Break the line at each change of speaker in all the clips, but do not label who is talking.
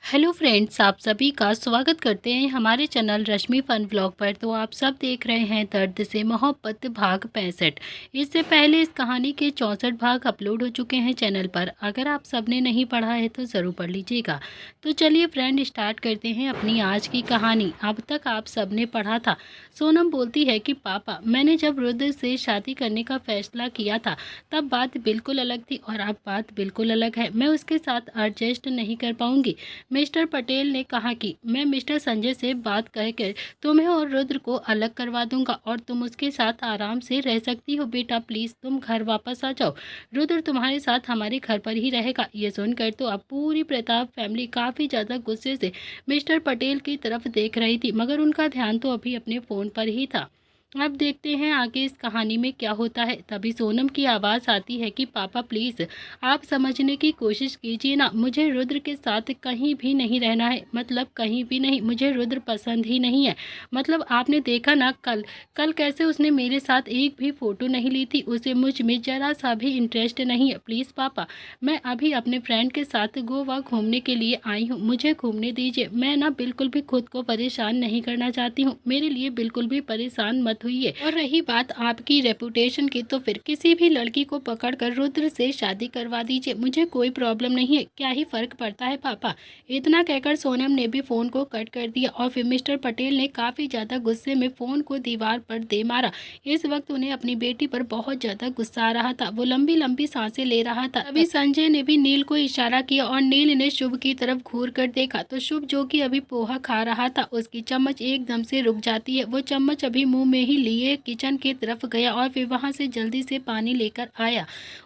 Hello friends, आप सभी का स्वागत करते हैं हमारे चैनल रश्मि फन व्लॉग पर। तो आप सब देख रहे हैं दर्द से मोहब्बत भाग 65। इससे पहले इस कहानी के 64 भाग अपलोड हो चुके हैं चैनल पर। अगर आप सबने नहीं पढ़ा है तो ज़रूर पढ़ लीजिएगा। तो चलिए फ्रेंड, स्टार्ट करते हैं अपनी आज की कहानी। अब तक आप सबने पढ़ा था। सोनम बोलती है कि पापा, मैंने जब रुद्र से शादी करने का फैसला किया था तब बात बिल्कुल अलग थी और अब बात बिल्कुल अलग है। मैं उसके साथ एडजस्ट नहीं कर पाऊंगी। मिस्टर पटेल ने कहा कि मैं मिस्टर संजय से बात करके तुम्हें और रुद्र को अलग करवा दूंगा और तुम उसके साथ आराम से रह सकती हो। बेटा प्लीज़ तुम घर वापस आ जाओ। रुद्र तुम्हारे साथ हमारे घर पर ही रहेगा। ये सुनकर तो अब पूरी प्रताप फैमिली काफ़ी ज़्यादा गुस्से से मिस्टर पटेल की तरफ देख रही थी, मगर उनका ध्यान तो अभी अपने फ़ोन पर ही था। अब देखते हैं आगे इस कहानी में क्या होता है। तभी सोनम की आवाज़ आती है कि पापा प्लीज़ आप समझने की कोशिश कीजिए ना। मुझे रुद्र के साथ कहीं भी नहीं रहना है, मतलब कहीं भी नहीं। मुझे रुद्र पसंद ही नहीं है। मतलब आपने देखा ना कल कल कैसे उसने मेरे साथ एक भी फ़ोटो नहीं ली थी। उसे मुझ में ज़रा सा भी इंटरेस्ट नहीं है। प्लीज़ पापा, मैं अभी अपने फ्रेंड के साथ गोवा घूमने के लिए आई हूँ, मुझे घूमने दीजिए। मैं ना बिल्कुल भी खुद को परेशान नहीं करना चाहती हूँ। मेरे लिए बिल्कुल भी परेशान मत हुई है। और रही बात आपकी रेपुटेशन की, तो फिर किसी भी लड़की को पकड़कर रुद्र से शादी करवा दीजिए, मुझे कोई प्रॉब्लम नहीं है। क्या ही फर्क पड़ता है पापा। इतना कहकर सोनम ने भी फोन को कट कर दिया और फिर मिस्टर पटेल ने काफी ज्यादा गुस्से में फोन को दीवार पर दे मारा। इस वक्त उन्हें अपनी बेटी पर बहुत ज्यादा गुस्सा आ रहा था। वो लंबी लंबी सांसें ले रहा था। अभी संजय ने भी नील को इशारा किया और नील ने शुभ की तरफ घूर कर देखा तो शुभ, जो कि अभी पोहा खा रहा था, उसकी चम्मच एकदम से रुक जाती है। वो चम्मच अभी मुंह में ही लिए किचन की तरफ गया और फिर वहां से जल्दी से पानी लेकर आया।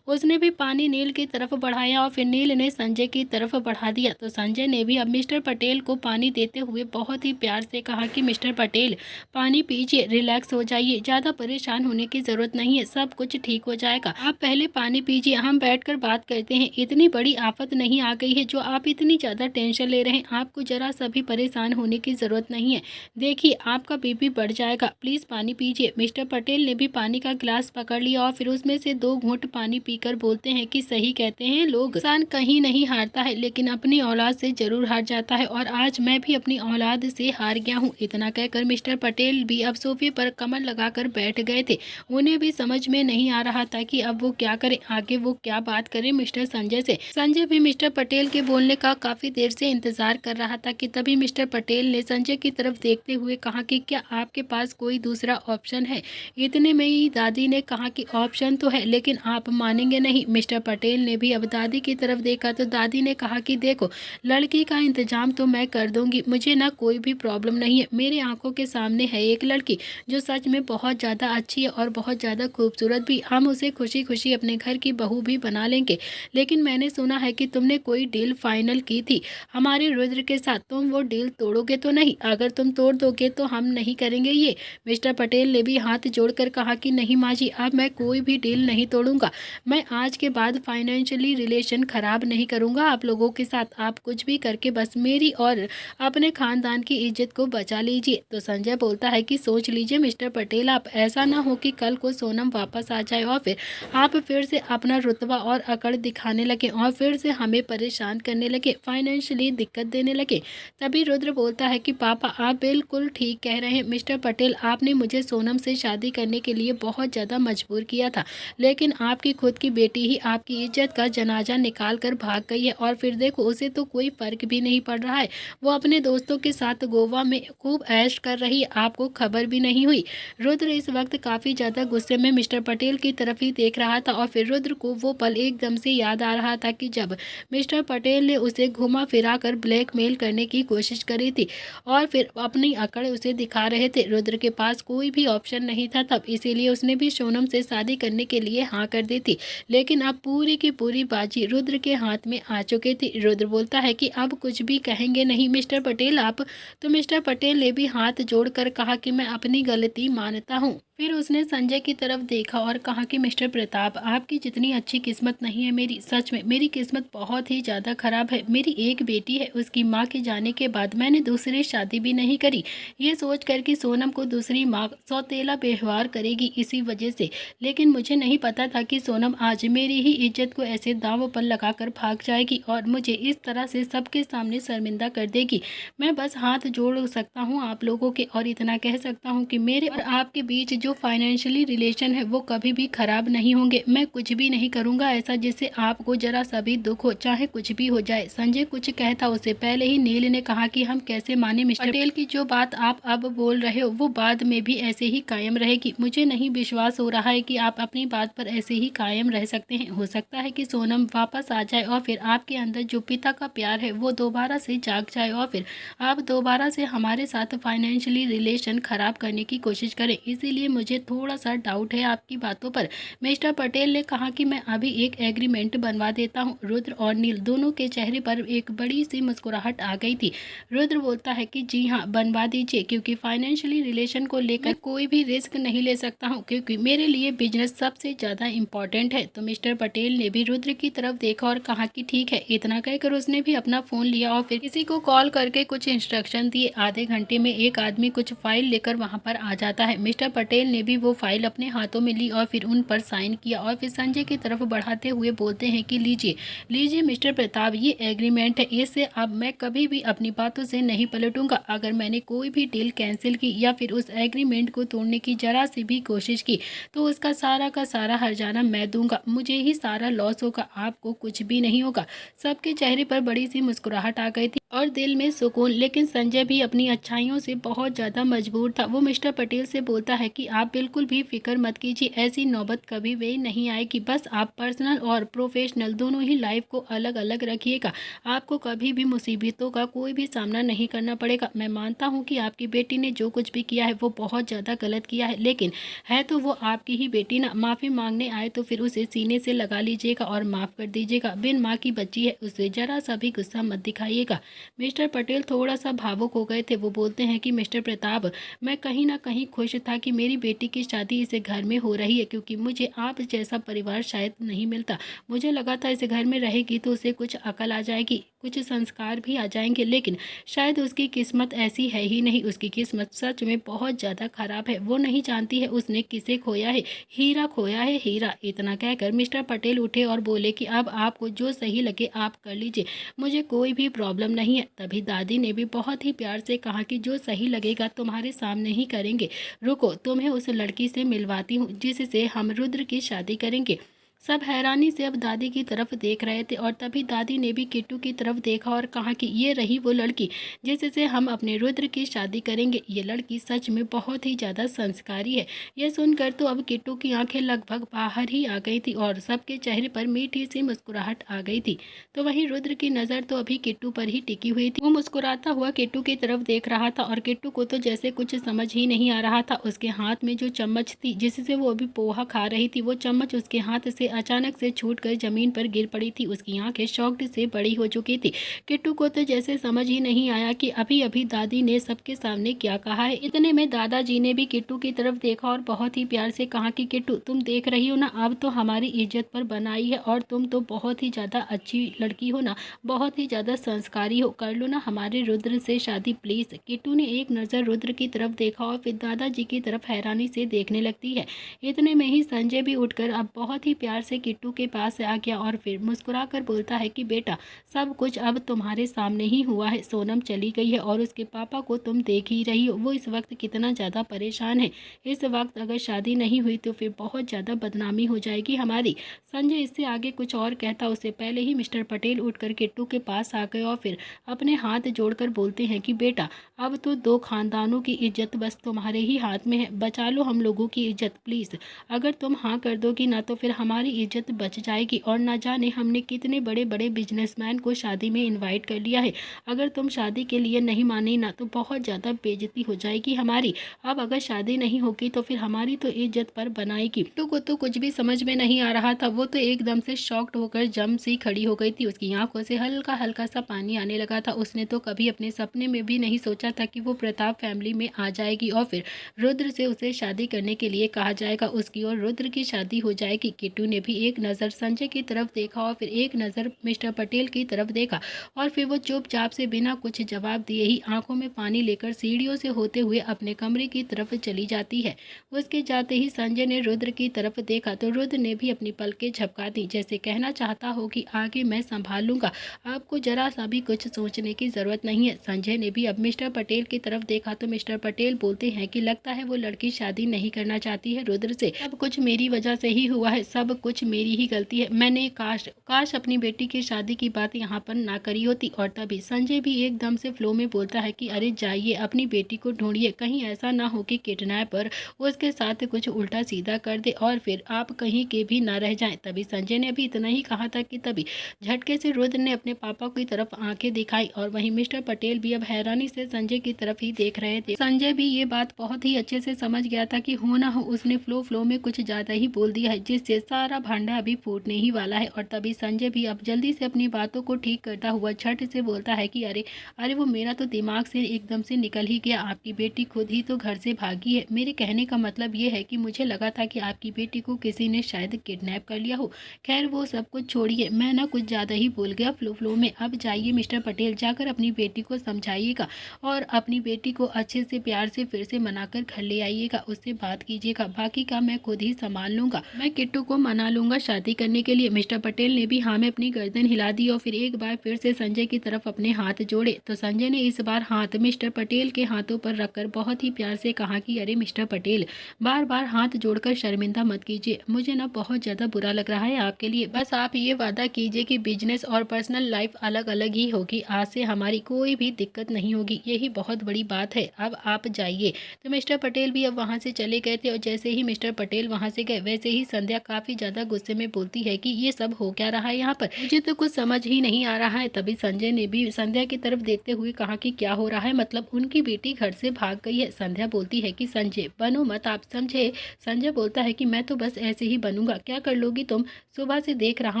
उसने भी पानी नील की तरफ बढ़ाया और फिर नील ने संजय की तरफ बढ़ा दिया। तो संजय ने भी अब मिस्टर पटेल को पानी देते हुए बहुत ही प्यार से कहा कि मिस्टर पटेल पानी पीजिए, रिलैक्स हो जाइए, ज़्यादा परेशान होने की ज़रूरत नहीं है, सब कुछ ठीक हो जाएगा। आप पहले पानी पीजिए, हम बैठकर बात करते हैं। इतनी बड़ी आफत नहीं आ गई है जो आप इतनी ज़्यादा टेंशन ले रहे हैं। आपको ज़रा सा भी परेशान होने की ज़रूरत नहीं है। देखिए आपका बीपी बढ़ जाएगा, प्लीज़ पानी पीजिए। मिस्टर पटेल ने भी पानी का गिलास पकड़ लिया और फिर उसमें से 2 घूंट पानी पीकर बोलते हैं कि सही कहते हैं लोग, इंसान कहीं नहीं हारता है लेकिन अपनी औलाद से जरूर हार जाता है, और आज मैं भी अपनी औलाद से हार गया हूँ। इतना कहकर मिस्टर पटेल भी अब सोफे पर कमर लगाकर बैठ गए थे। उन्हें भी समझ में नहीं आ रहा था कि अब वो क्या करें, आगे वो क्या बात करें मिस्टर संजय से। संजय भी मिस्टर पटेल के बोलने का काफी देर से इंतजार कर रहा था कि तभी मिस्टर पटेल ने संजय की तरफ देखते हुए कहा कि क्या आपके पास कोई दूसरा ऑप्शन है। इतने में ही दादी ने कहा कि ऑप्शन तो है लेकिन आप मानेंगे नहीं। मिस्टर पटेल ने भी अब दादी की तरफ देखा तो दादी ने कहा कि देखो, लड़की का इंतजाम तो मैं कर दूंगी, मुझे ना कोई भी प्रॉब्लम नहीं है। मेरे आंखों के सामने है एक लड़की जो सच में बहुत ज़्यादा अच्छी है और बहुत ज़्यादा खूबसूरत भी। हम उसे खुशी खुशी अपने घर की बहू भी बना लेंगे। लेकिन मैंने सुना है कि तुमने कोई डील फाइनल की थी हमारे रुद्र के साथ, तुम वो डील तोड़ोगे तो नहीं? अगर तुम तोड़ दोगे तो हम नहीं करेंगे ये। मिस्टर पटेल ने भी हाथ जोड़कर कहा कि नहीं माँ जी, अब मैं कोई भी डील नहीं तोड़ूंगा। मैं आज के बाद फाइनेंशियली रिलेशन खराब नहीं करूंगा आप लोगों के साथ। आप कुछ भी करके बस मेरी और अपने खानदान की इज्जत को बचा लीजिए। तो संजय बोलता है कि सोच लीजिए मिस्टर पटेल, आप ऐसा ना हो कि कल को सोनम वापस आ जाए और फिर आप फिर से अपना रुतबा और अकड़ दिखाने लगे और फिर से हमें परेशान करने लगे, फाइनेंशियली दिक्कत देने लगे। तभी रुद्र बोलता है कि पापा आप बिल्कुल ठीक कह रहे हैं मिस्टर पटेल, आपने मुझे सोनम से शादी करने के लिए बहुत ज़्यादा मजबूर किया था, लेकिन आपकी खुद की बेटी ही आपकी इज्जत का जनाजा निकाल कर भाग गई है और फिर देखो उसे तो कोई फर्क भी नहीं पड़ रहा है। वो अपने दोस्तों के साथ गोवा में खूब ऐश कर रही है, आपको खबर भी नहीं हुई। रुद्र इस वक्त काफ़ी ज़्यादा गुस्से में मिस्टर पटेल की तरफ ही देख रहा था और फिर रुद्र को वो पल एकदम से याद आ रहा था कि जब मिस्टर पटेल ने उसे घुमा फिरा कर ब्लैकमेल करने की कोशिश करी थी और फिर अपनी अकड़ उसे दिखा रहे थे। रुद्र के पास कोई भी ऑप्शन नहीं था तब, इसीलिए उसने भी सोनम से शादी करने के लिए हाँ कर दी थी। लेकिन अब पूरी की पूरी बाजी रुद्र के हाथ में आ चुकी थी। रुद्र बोलता है कि अब कुछ भी कहेंगे नहीं मिस्टर पटेल आप। तो मिस्टर पटेल ने भी हाथ जोड़कर कहा कि मैं अपनी गलती मानता हूँ। फिर उसने संजय की तरफ देखा और कहा कि मिस्टर प्रताप, आपकी जितनी अच्छी किस्मत नहीं है मेरी, सच में मेरी किस्मत बहुत ही ज़्यादा ख़राब है। मेरी एक बेटी है, उसकी माँ के जाने के बाद मैंने दूसरी शादी भी नहीं करी, ये सोच कर कि सोनम को दूसरी माँ सौतेला व्यवहार करेगी इसी वजह से। लेकिन मुझे नहीं पता था कि सोनम आज मेरी ही इज्जत को ऐसे दांव पर लगा कर भाग जाएगी और मुझे इस तरह से सबके सामने शर्मिंदा कर देगी। मैं बस हाथ जोड़ सकता हूँ आप लोगों के और इतना कह सकता हूँ कि मेरे और आपके बीच जो फाइनेंशियली रिलेशन है वो कभी भी खराब नहीं होंगे। मैं कुछ भी नहीं करूँगा ऐसा जिससे आपको जरा सा भी दुख हो, चाहे कुछ भी हो जाए। संजय कुछ कहता उससे पहले ही नील ने कहा कि हम कैसे माने मिस्टर पटेल की जो बात आप अब बोल रहे हो वो बाद में भी ऐसे ही कायम रहेगी। मुझे नहीं विश्वास हो रहा है कि आप अपनी बात पर ऐसे ही कायम रह सकते हैं। हो सकता है कि सोनम वापस आ जाए और फिर आपके अंदर जो पिता का प्यार है वो दोबारा से जाग जाए और फिर आप दोबारा से हमारे साथ फाइनेंशियली रिलेशन ख़राब करने की कोशिश करें। इसीलिए मुझे थोड़ा सा डाउट है आपकी बातों पर। मिस्टर पटेल ने कहा कि मैं अभी एक एग्रीमेंट बनवा देता हूँ। रुद्र और नील दोनों के चेहरे पर एक बड़ी सी मुस्कुराहट आ गई थी। रुद्र बोलता है कि जी हाँ, बनवा दीजिए, क्योंकि फाइनेंशियली रिलेशन को लेकर कोई भी रिस्क नहीं ले सकता हूँ, क्योंकि मेरे लिए बिजनेस सबसे ज़्यादा इम्पॉर्टेंट है। तो मिस्टर पटेल ने भी रुद्र की तरफ देखा और कहा कि ठीक है। इतना कहकर उसने भी अपना फ़ोन लिया और फिर किसी को कॉल करके कुछ इंस्ट्रक्शन दिए। आधे घंटे में एक आदमी कुछ फाइल लेकर वहां पर आ जाता है। मिस्टर पटेल ने भी वो फाइल अपने हाथों में ली और फिर उन पर साइन किया और फिर संजय की तरफ बढ़ाते हुए बोलते हैं कि लीजिए लीजिए मिस्टर प्रताप, ये एग्रीमेंट है, इससे अब मैं कभी भी अपनी बातों से नहीं पलटूंगा। अगर मैंने कोई भी डील कैंसिल की या फिर उस एग्रीमेंट को तोड़ने की जरा सी भी कोशिश की तो उसका सारा का सारा हर्जाना मैं दूंगा। मुझे ही सारा लॉस होगा, आपको कुछ भी नहीं होगा। सबके चेहरे पर बड़ी सी मुस्कुराहट आ गई थी और दिल में सुकून। लेकिन संजय भी अपनी अच्छाइयों से बहुत ज़्यादा मजबूर था। वो मिस्टर पटेल से बोलता है कि आप बिल्कुल भी फिक्र मत कीजिए, ऐसी नौबत कभी भी नहीं आएगी। बस आप पर्सनल और प्रोफेशनल दोनों ही लाइफ को अलग अलग रखिएगा। आपको कभी भी मुसीबतों का कोई भी सामना नहीं करना पड़ेगा। मैं मानता हूँ कि आपकी बेटी ने जो कुछ भी किया है वो बहुत ज़्यादा गलत किया है, लेकिन है तो वो आपकी ही बेटी ना। माफ़ी मांगने आए तो फिर उसे सीने से लगा लीजिएगा और माफ़ कर दीजिएगा। बिन माँ की बच्ची है, उसे ज़रा सा भी गुस्सा मत दिखाइएगा। मिस्टर पटेल थोड़ा सा भावुक हो गए थे। वो बोलते हैं कि मिस्टर प्रताप, मैं कहीं ना कहीं खुश था कि मेरी बेटी की शादी इस घर में हो रही है, क्योंकि मुझे आप जैसा परिवार शायद नहीं मिलता। मुझे लगा था इस घर में रहेगी तो उसे कुछ अकल आ जाएगी, कुछ संस्कार भी आ जाएंगे, लेकिन शायद उसकी किस्मत ऐसी है ही नहीं। उसकी किस्मत सच में बहुत ज़्यादा खराब है। वो नहीं जानती है उसने किसे खोया है। हीरा खोया है, हीरा। इतना कहकर मिस्टर पटेल उठे और बोले कि अब आपको जो सही लगे आप कर लीजिए, मुझे कोई भी प्रॉब्लम नहीं है। तभी दादी ने भी बहुत ही प्यार से कहा कि जो सही लगेगा तुम्हारे सामने ही करेंगे। रुको, तुम्हें उस लड़की से मिलवाती हूँ जिससे हम रुद्र की शादी करेंगे। सब हैरानी से अब दादी की तरफ देख रहे थे और तभी दादी ने भी किट्टू की तरफ देखा और कहा कि ये रही वो लड़की जिससे हम अपने रुद्र की शादी करेंगे। ये लड़की सच में बहुत ही ज़्यादा संस्कारी है। यह सुनकर तो अब किट्टू की आंखें लगभग बाहर ही आ गई थी और सबके चेहरे पर मीठी सी मुस्कुराहट आ गई थी। तो वहीं रुद्र की नज़र तो अभी किट्टू पर ही टिकी हुई थी। वो मुस्कुराता हुआ किट्टू की तरफ देख रहा था और किट्टू को तो जैसे कुछ समझ ही नहीं आ रहा था। उसके हाथ में जो चम्मच थी जिससे वो अभी पोहा खा रही थी, वो चम्मच उसके हाथ से अचानक से छूटकर जमीन पर गिर पड़ी थी। उसकी आंखें शॉक्ड से बड़ी हो चुकी थी। किट्टू को तो जैसे समझ ही नहीं आया कि अभी अभी दादी ने सबके सामने क्या कहा है। इतने में दादाजी ने भी किट्टू की तरफ देखा और बहुत ही प्यार से कहा कि किट्टू, तुम देख रही हो ना, अब तो हमारी इज्जत पर बनाई है और तुम तो बहुत ही ज़्यादा अच्छी लड़की हो ना, बहुत ही ज़्यादा संस्कारी हो, कर लो ना हमारे रुद्र से शादी प्लीज़। किट्टू ने एक नज़र रुद्र की तरफ देखा और फिर दादाजी की तरफ हैरानी से देखने लगती है। इतने में ही संजय भी उठकर अब बहुत ही प्यार से किट्टू के पास आ गया और फिर मुस्कुराकर बोलता है कि बेटा, सब कुछ अब तुम्हारे सामने ही हुआ है। सोनम चली गई है और उसके पापा को तुम देख ही रही हो, वो इस वक्त कितना ज़्यादा परेशान है। इस वक्त अगर शादी नहीं हुई तो फिर बहुत ज़्यादा बदनामी हो जाएगी हमारी। संजय इससे आगे कुछ और कहता उससे पहले ही मिस्टर पटेल उठकर किट्टू के पास आ गए और फिर अपने हाथ जोड़कर बोलते हैं कि बेटा, अब तो दो खानदानों की इज्जत बस तुम्हारे ही हाथ में है। बचा लो हम लोगों की इज्जत प्लीज़। अगर तुम हाँ कर दोगी ना तो फिर हमारी हमारी इज्जत बच जाएगी और ना जाने हमने कितने बड़े बड़े बिजनेसमैन को शादी में इनवाइट कर लिया है। अगर तुम शादी के लिए नहीं मानी ना तो बहुत ज़्यादा बेइज्जती हो जाएगी हमारी। अब अगर शादी नहीं होगी तो फिर हमारी तो इज्जत पर बनाएगी। तो कुछ भी समझ में नहीं आ रहा था। वो तो एकदम से शॉक्ड होकर जम सी खड़ी हो गई थी। उसकी आंखों से हल्का हल्का सा पानी आने लगा था। उसने तो कभी अपने सपने में भी नहीं सोचा था कि वो प्रताप फैमिली में आ जाएगी और फिर रुद्र से उसे शादी करने के लिए कहा जाएगा। उसकी और रुद्र की शादी हो जाएगी। किट्टू ने भी एक नज़र संजय की तरफ देखा और फिर एक नज़र मिस्टर पटेल की तरफ देखा और फिर वो चुपचाप से बिना कुछ जवाब दिए ही आंखों में पानी लेकर सीढ़ियों से होते हुए अपने कमरे की तरफ चली जाती है। उसके जाते ही संजय ने रुद्र की तरफ देखा तो रुद्र ने भी अपनी पलकें झपका दी, जैसे कहना चाहता हो कि आगे मैं संभाल लूंगा, आपको जरा सा भी कुछ सोचने की जरूरत नहीं है। संजय ने भी अब मिस्टर पटेल की तरफ देखा तो मिस्टर पटेल बोलते हैं कि लगता है वो लड़की शादी नहीं करना चाहती है रुद्र से। सब कुछ मेरी वजह से ही हुआ है, सब कुछ मेरी ही गलती है। मैंने काश अपनी बेटी की शादी की बात यहाँ पर ना करी होती। और तभी संजय भी एकदम से फ्लो में बोलता है कि अरे जाइए अपनी बेटी को ढूंढिए, कहीं ऐसा ना हो कि किडनैपर उसके साथ कुछ उल्टा सीधा कर दे और फिर आप कहीं के भी ना रह जाएं। तभी संजय ने भी इतना ही कहा था कि तभी झटके से रुद्र ने अपने पापा की तरफ आंखें दिखाई और वहीं मिस्टर पटेल भी अब हैरानी से संजय की तरफ ही देख रहे थे। संजय भी ये बात बहुत ही अच्छे से समझ गया था कि हो ना हो उसने फ्लो में कुछ ज्यादा ही बोल दिया है, जिससे सारा भांडा अभी फूटने ही वाला है। और तभी संजय भी अब जल्दी से अपनी बातों को ठीक करता हुआ झट से बोलता है कि अरे वो मेरा तो दिमाग से एकदम से निकल ही गया, आपकी बेटी खुद ही तो घर से भागी है। मेरे कहने का मतलब ये है कि मुझे लगा था कि आपकी बेटी को किसी ने शायद किडनैप कर लिया हो। खैर वो सब कुछ छोड़िए, मैं ना कुछ ज़्यादा ही बोल गया फ्लो में। अब जाइए मिस्टर पटेल, जाकर अपनी बेटी को समझाइएगा और अपनी बेटी को अच्छे से प्यार से फिर से मनाकर घर ले आइएगा, उससे बात कीजिएगा, बाकी का मैं खुद ही संभाल लूँगा। मैं किट्टू को मना लूँगा शादी करने के लिए। मिस्टर पटेल ने भी हाँ में अपनी गर्दन हिला दी और फिर एक बार फिर से संजय की तरफ अपने हाथ जोड़े तो संजय ने इस बार हाथ मिस्टर पटेल के हाथों पर रखकर बहुत ही प्यार से कहा कि अरे मिस्टर पटेल, बार बार हाथ जोड़कर शर्मिंदा मत कीजिए, मुझे ना बहुत ज़्यादा बुरा लग रहा है आपके लिए। बस आप ये वादा कीजिए कि बिजनेस और पर्सनल लाइफ अलग अलग ही होगी, आज से हमारी कोई भी दिक्कत नहीं होगी, यही बहुत बड़ी बात है। अब आप जाइए। तो मिस्टर पटेल भी अब वहाँ से चले गए थे और जैसे ही मिस्टर पटेल वहाँ से गए वैसे ही संध्या काफ़ी ज़्यादा गुस्से में बोलती है कि ये सब हो क्या रहा है यहाँ पर, मुझे तो कुछ समझ ही नहीं आ रहा है। तभी संजय ने भी संध्या की तरफ देखते हुए कहा कि क्या हो रहा है, मतलब उनकी बेटी घर से भाग गई है। संध्या बोलती है कि संजय बनो मत, आप समझे। संजय बोलता है कि मैं तो बस ऐसे ही बनूंगा, क्या कर लोगी तुम, सुबह से देख रहा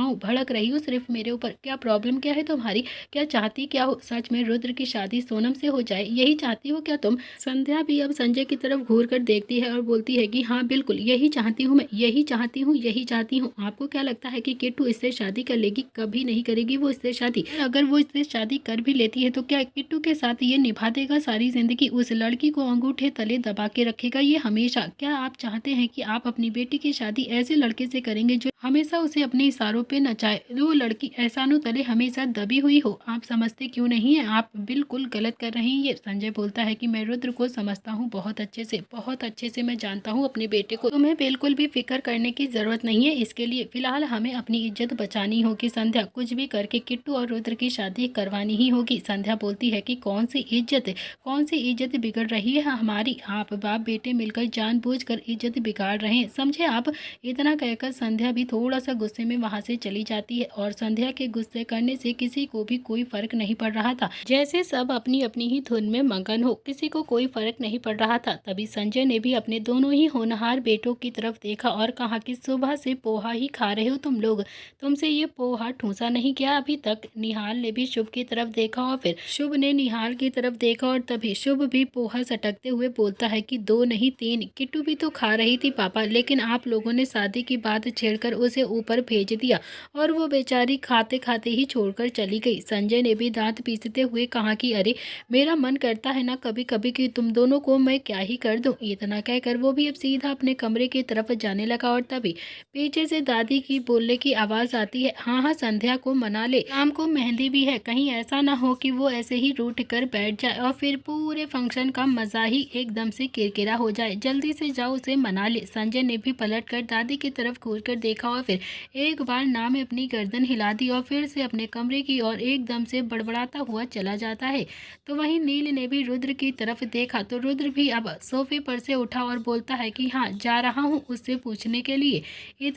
हूँ भड़क रही हो सिर्फ मेरे ऊपर, क्या प्रॉब्लम क्या है तुम्हारी, क्या चाहती क्या हो, सच में रुद्र की शादी सोनम से हो जाए यही चाहती हो क्या तुम। संध्या भी अब संजय की तरफ घूर कर देखती है और बोलती है कि हाँ बिल्कुल यही चाहती हूँ मैं, यही चाहती हूँ, यही चाहती हूँ। आपको क्या लगता है कि किट्टू इससे शादी कर लेगी, कभी नहीं करेगी वो इससे शादी। अगर वो इससे शादी कर भी लेती है तो क्या किट्टू के साथ ये निभा देगा सारी जिंदगी, उस लड़की को अंगूठे तले दबा के रखेगा ये हमेशा। क्या आप चाहते हैं कि आप अपनी बेटी की शादी ऐसे लड़के से करेंगे जो हमेशा उसे अपने इशारों पे नचाए, वो लड़की एहसानों तले हमेशा दबी हुई हो। आप समझते क्यों नहीं है, आप बिल्कुल गलत कर रहे हैं ये। संजय बोलता है कि मैं रुद्र को समझता हूँ बहुत अच्छे से, बहुत अच्छे से मैं जानता हूँ अपने बेटे को, तुम्हें बिल्कुल भी फिक्र करने की जरूरत नहीं है इसके लिए। फिलहाल हमें अपनी इज्जत बचानी होगी संध्या, कुछ भी करके किट्टू और रुद्र की शादी करवानी ही होगी। संध्या बोलती है कि कौन सी इज्जत बिगड़ रही है हमारी, आप बाप बेटे मिलकर जानबूझकर इज्जत बिगाड़ रहे हैं, समझे आप। इतना कहकर संध्या भी थोड़ा सा गुस्से में वहां से चली जाती है और संध्या के गुस्से करने से किसी को भी कोई फर्क नहीं पड़ रहा था, जैसे सब अपनी अपनी ही धुन में मगन हो, किसी को कोई फर्क नहीं पड़ रहा था। तभी संजय ने भी अपने दोनों ही होनहार बेटों की तरफ देखा और कहा कि सुबह से पोहा ही खा रहे हो तुम लोग, तुमसे ये पोहा ठूसा नहीं गया अभी तक। निहाल ने भी शुभ की तरफ देखा और फिर शुभ ने निहाल की तरफ देखा और तभी शुभ भी पोहा सटकते हुए बोलता है कि 2 नहीं 3, किट्टू भी तो खा रही थी पापा, लेकिन आप लोगों ने शादी की बात छेड़कर उसे ऊपर भेज दिया और वो बेचारी खाते खाते ही छोड़कर चली गई। संजय ने भी दांत पीसते हुए कहा कि अरे मेरा मन करता है ना कभी कभी कि तुम दोनों को मैं क्या ही कर दूं। इतना कहकर वो भी अब सीधा अपने कमरे की तरफ जाने लगा और तभी पीछे से दादी की बोलने की आवाज आती है, हाँ हाँ संध्या को मना ले, शाम को मेहंदी भी है, कहीं ऐसा ना हो कि वो ऐसे ही रूठ कर बैठ जाए और फिर पूरे फंक्शन का मजा ही एकदम से किरकिरा हो जाए, जल्दी से जाओ उसे मना ले। संजय ने भी पलट कर दादी की तरफ घूर कर देखा और फिर एक बार ना में अपनी गर्दन हिला दी और फिर से अपने कमरे की ओर एकदम से बड़बड़ाता हुआ चला जाता है। तो वहीं नील ने भी रुद्र की तरफ देखा तो रुद्र भी अब सोफे पर से उठा और बोलता है कि हाँ जा रहा हूँ उससे पूछने के लिए।